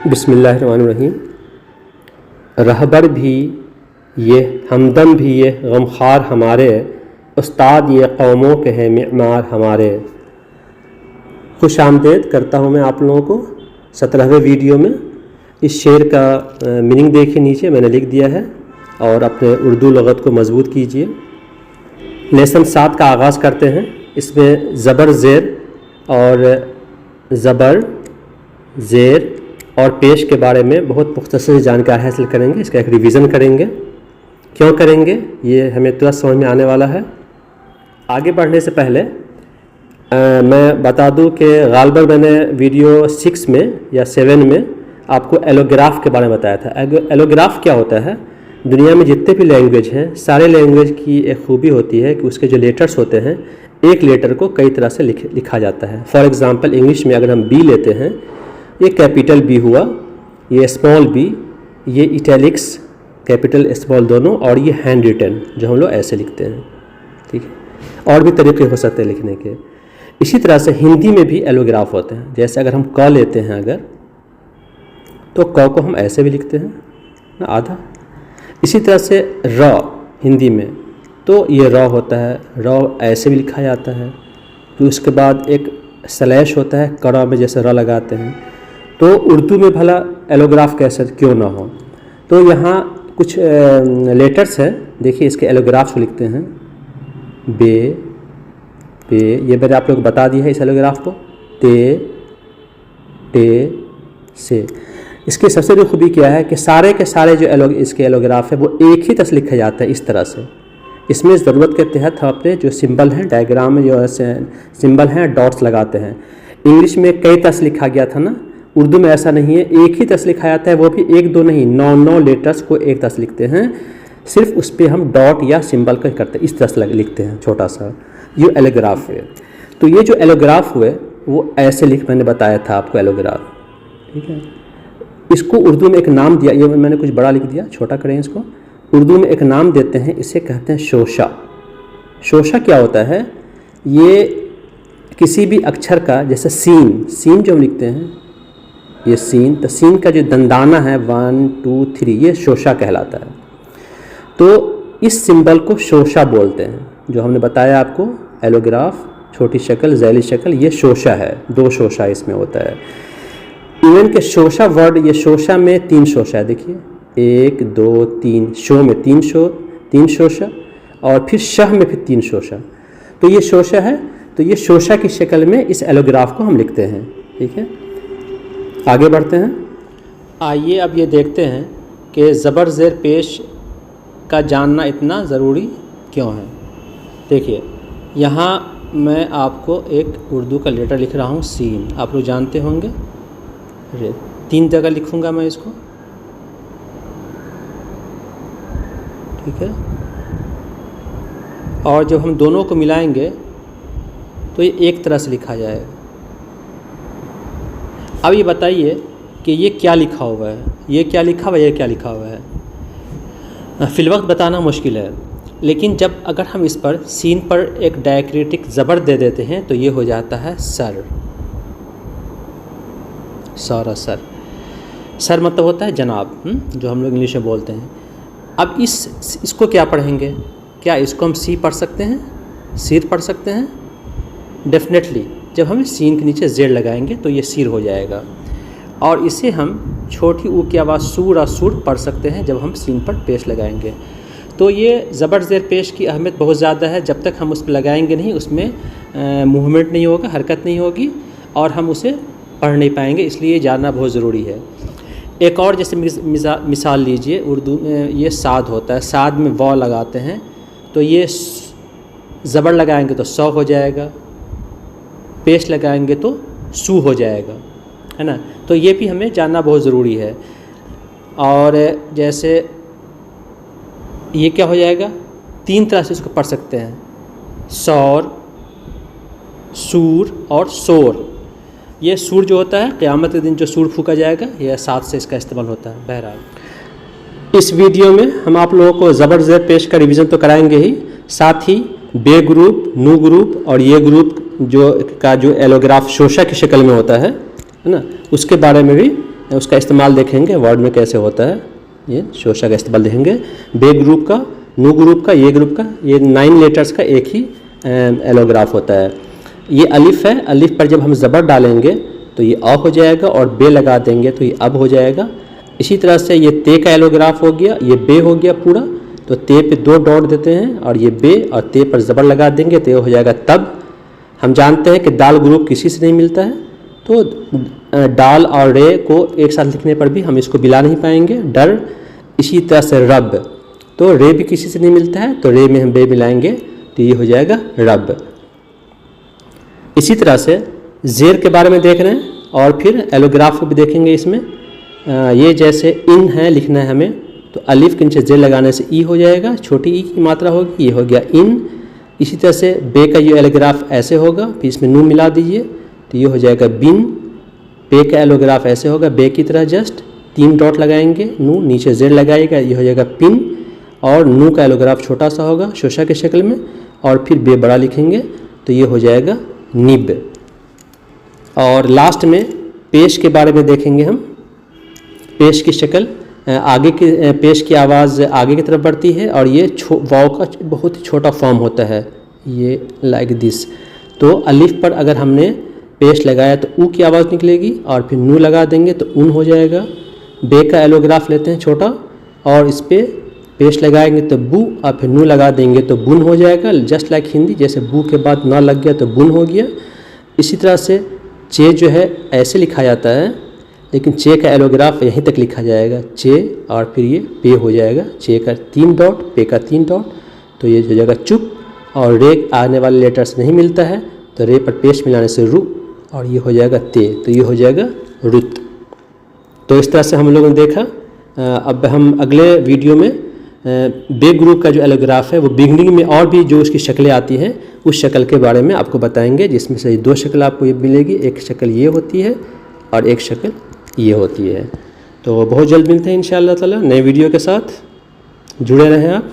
बिस्मिल्लाहिर्रहमानिर्रहीम। रहबर भी ये हमदम भी ये गमखार हमारे, उस्ताद ये कौमों के हैं मेमार हमारे। खुश आमदेद करता हूँ मैं आप लोगों को 17वें वीडियो में। इस शेर का मीनिंग देखिए, नीचे मैंने लिख दिया है और अपने उर्दू लगत को मजबूत कीजिए। लेसन 7 का आगाज़ करते हैं। इसमें ज़बर ज़ेर और ज़बर ज़ेर और पेश के बारे में बहुत मुख्तसर जानकारी हासिल करेंगे। इसका एक रिवीज़न करेंगे। क्यों करेंगे ये हमें तुरंत समझ में आने वाला है। आगे बढ़ने से पहले मैं बता दूं कि गालबन मैंने वीडियो 6 में या 7 में आपको एलोग्राफ के बारे में बताया था। एलोग्राफ क्या होता है? दुनिया में जितने भी लैंग्वेज हैं, सारे लैंग्वेज की एक खूबी होती है कि उसके जो लेटर्स होते हैं, एक लेटर को कई तरह से लिखा जाता है। फॉर एग्ज़ाम्पल इंग्लिश में अगर हम बी लेते हैं, ये कैपिटल बी हुआ, ये स्मॉल बी, ये इटैलिक्स कैपिटल स्मॉल दोनों, और ये हैंड रिटन जो हम लोग ऐसे लिखते हैं। ठीक है, और भी तरीके हो सकते हैं लिखने के। इसी तरह से हिंदी में भी एलोग्राफ होते हैं। जैसे अगर हम क लेते हैं अगर, तो क को हम ऐसे भी लिखते हैं ना, आधा। इसी तरह से र हिंदी में, तो ये र होता है, र ऐसे भी लिखा जाता है। फिर उसके बाद एक स्लैश होता है, कड़ा में जैसे र लगाते हैं। तो उर्दू में भला एलोग्राफ कैसे क्यों ना हो। तो यहाँ कुछ लेटर्स हैं, देखिए इसके एलोग्राफ को लिखते हैं। बे पे, ये मैंने आप लोग बता दिया है इस एलोग्राफ को। ते टे से। इसकी सबसे बड़ी खूबी क्या है कि सारे के सारे जो इसके एलोग्राफ है वो एक ही तरह से लिखा जाता है, इस तरह से। इसमें ज़रूरत के तहत हम अपने जो सिंबल हैं, डायग्राम में जो सिंबल हैं, डॉट्स लगाते हैं। इंग्लिश में कई तरह से लिखा गया था ना, उर्दू में ऐसा नहीं है, एक ही तरह से लिखा जाता है। वो भी 1 2 नहीं, 9 लेटर्स को एक तरह से लिखते हैं। सिर्फ उस पर हम डॉट या सिंबल का करते हैं, इस तरह से लिखते हैं छोटा सा। ये एलोग्राफ है। तो ये जो एलोग्राफ हुए वो ऐसे मैंने बताया था आपको एलोग्राफ। ठीक है, इसको उर्दू में एक नाम दिया, ये मैंने कुछ बड़ा लिख दिया, छोटा करें इसको। उर्दू में एक नाम देते हैं, इसे कहते हैं शोशा। शोशा क्या होता है? ये किसी भी अक्षर का, जैसे सीन जो हम लिखते हैं, ये सीन, तो सीन का जो दंदाना है 1 2 3, ये शोशा कहलाता है। तो इस सिंबल को शोशा बोलते हैं, जो हमने बताया आपको। एलोग्राफ, छोटी शक्ल, झैली शक्ल, ये शोशा है। 2 शोशा इसमें होता है। इवन के शोशा वर्ड, ये शोशा में 3 शोशा है। देखिए 1 2 3, शो में 3 शोशा, और फिर शह में फिर 3 शोशा। तो ये शोशा है। तो ये शोशा की शक्ल में इस एलोग्राफ को हम लिखते हैं। ठीक है, आगे बढ़ते हैं। आइए अब ये देखते हैं कि ज़बर ज़ेर पेश का जानना इतना ज़रूरी क्यों है। देखिए यहाँ मैं आपको एक उर्दू का लेटर लिख रहा हूँ, सीन। आप लोग जानते होंगे, 3 जगह लिखूँगा मैं इसको। ठीक है, और जब हम दोनों को मिलाएंगे तो ये एक तरह से लिखा जाएगा। अब ये बताइए कि ये क्या लिखा हुआ है, ये क्या लिखा हुआ है, ये क्या लिखा हुआ है। फिलवक्त बताना मुश्किल है, लेकिन जब अगर हम इस पर सीन पर एक डायक्रिटिक ज़बर दे देते हैं तो ये हो जाता है सर। सारा सर मतलब होता है जनाब, जो हम लोग इंग्लिश में बोलते हैं। अब इसको क्या पढ़ेंगे? क्या इसको हम सी पढ़ सकते हैं, सिर पढ़ सकते हैं? डेफिनेटली जब हम सीन के नीचे जेड लगाएंगे तो ये सिर हो जाएगा। और इसे हम छोटी ऊ की आवाज़ सूर और सूर पढ़ सकते हैं जब हम सीन पर पेश लगाएंगे। तो ये ज़बर ज़ेर पेश की अहमियत बहुत ज़्यादा है। जब तक हम उस पर लगाएंगे नहीं, उसमें मूवमेंट नहीं होगा, हरकत नहीं होगी, और हम उसे पढ़ नहीं पाएंगे। इसलिए जानना बहुत ज़रूरी है। एक और जैसे मिसाल लीजिए, उर्दू में ये साद होता है, साद में व लगाते हैं, तो ये ज़बर लगाएंगे तो सौ हो जाएगा, पेश लगाएंगे तो सू हो जाएगा, है ना। तो ये भी हमें जानना बहुत ज़रूरी है। और जैसे ये क्या हो जाएगा, 3 तरह से इसको पढ़ सकते हैं, सौर, सूर और शोर। ये सूर जो होता है, क़यामत के दिन जो सूर फूका जाएगा, यह 7 से इसका इस्तेमाल होता है। बहरहाल इस वीडियो में हम आप लोगों को ज़बर ज़ेर पेश का रिवीजन तो कराएंगे ही, साथ ही बे ग्रुप, नू ग्रुप और ये ग्रुप जो एलोग्राफ शोशा की शक्ल में होता है ना, उसके बारे में भी उसका इस्तेमाल देखेंगे वर्ड में कैसे होता है, ये शोशा का इस्तेमाल देखेंगे। बे ग्रुप का, नू ग्रुप का, ये ग्रुप का, ये 9 लेटर्स का एक ही एलोग्राफ होता है। ये अलिफ है, अलिफ पर जब हम ज़बर डालेंगे तो ये अ हो जाएगा और बे लगा देंगे तो ये अब हो जाएगा। इसी तरह से ये ते का एलोग्राफ हो गया, ये बे हो गया पूरा, तो ते पे 2 डॉट देते हैं और ये बे और ते पर ज़बर लगा देंगे तो ये हो जाएगा तब। हम जानते हैं कि दाल ग्रुप किसी से नहीं मिलता है, तो डाल और रे को एक साथ लिखने पर भी हम इसको मिला नहीं पाएंगे, डर। इसी तरह से रब, तो रे भी किसी से नहीं मिलता है तो रे में हम बे मिलाएंगे तो ये हो जाएगा रब। इसी तरह से ज़ेर के बारे में देख रहे हैं और फिर एलोग्राफ को भी देखेंगे। इसमें ये जैसे इन है लिखना है हमें, तो अलिफ के नीचे ज़ेर लगाने से ई हो जाएगा, छोटी ई की मात्रा होगी, ये हो गया इन। इसी तरह से बे का ये एलोग्राफ ऐसे होगा, फिर इसमें नू मिला दीजिए तो ये हो जाएगा बिन। पे का एलोग्राफ ऐसे होगा, बे की तरह जस्ट 3 डॉट लगाएंगे, नू नीचे ज़ेर लगाएगा, ये हो जाएगा पिन। और नू का एलोग्राफ छोटा सा होगा शोशा के शक्ल में, और फिर बे बड़ा लिखेंगे तो ये हो जाएगा निब। और लास्ट में पेश के बारे में देखेंगे हम। पेश की शक्ल आगे की, पेश की आवाज़ आगे की तरफ बढ़ती है और ये वाव का बहुत ही छोटा फॉर्म होता है, ये लाइक दिस। तो अलिफ पर अगर हमने पेश लगाया तो ऊ की आवाज़ निकलेगी और फिर नू लगा देंगे तो उन हो जाएगा। बे का एलोग्राफ लेते हैं छोटा और इस पर पेश लगाएंगे तो बू और फिर नू लगा देंगे तो बुन हो जाएगा, जस्ट लाइक हिंदी, जैसे बू के बाद ना लग गया तो बुन हो गया। इसी तरह से चे जो है ऐसे लिखा जाता है, लेकिन चे का एलोग्राफ यहीं तक लिखा जाएगा, चे, और फिर ये पे हो जाएगा, चे का 3 डॉट, पे का 3 डॉट, तो ये हो जाएगा चुप। और रे आने वाले लेटर्स नहीं मिलता है तो रे पर पेश मिलाने से रू, और ये हो जाएगा ते, तो ये हो जाएगा रुत। तो इस तरह से हम लोगों ने देखा। अब हम अगले वीडियो में बे ग्रुप का जो एलोग्राफ है वो बिगनिंग में और भी जो उसकी शक्लें आती हैं उस शक्ल के बारे में आपको बताएंगे, जिसमें से 2 शक्ल आपको ये मिलेगी, एक शक्ल ये होती है और एक शक्ल ये होती है। तो बहुत जल्द मिलते हैं इंशाअल्लाह ताला नए वीडियो के साथ, जुड़े रहें आप।